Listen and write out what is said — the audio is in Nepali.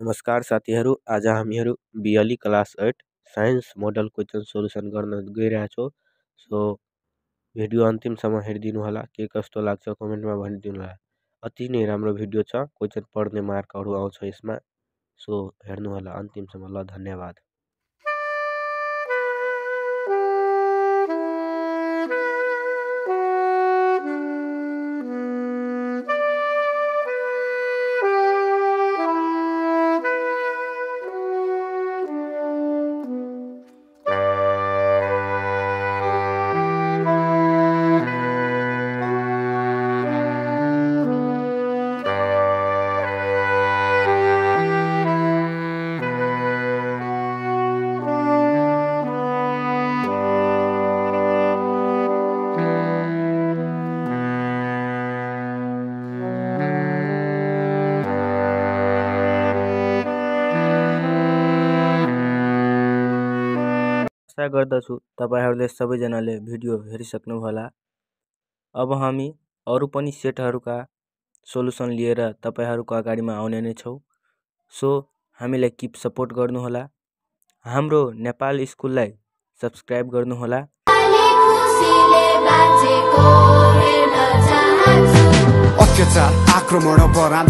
नमस्कार साथीहरू, आज हामीहरू BLE class 8 science model question solution गर्न गइरहेका छौँ। सो भिडियो अन्तिमसम्म हेरिदिनु होला, के कस्तो लाग्छ कमेन्टमा भनिदिनु होला। अति नै राम्रो भिडियो छ, क्वेसन पढ्ने मार्कहरू आउँछ यसमा। सो हेर्नु होला अन्तिमसम्म। ल, धन्यवाद। आशा गर्दछु तपाईहरुले सबैजनाले भिडियो हेरिसक्नु होला। अब हामी अरु पनि सेटहरुका सोलुसन लिएर तपाईहरुको अगाडिमा आउने नै छौं। सो हामीलाई किप सपोर्ट गर्नु होला। हाम्रो नेपाल स्कुललाई सब्स्क्राइब गर्नु होला। अत्याचार, आक्रमण, अपराध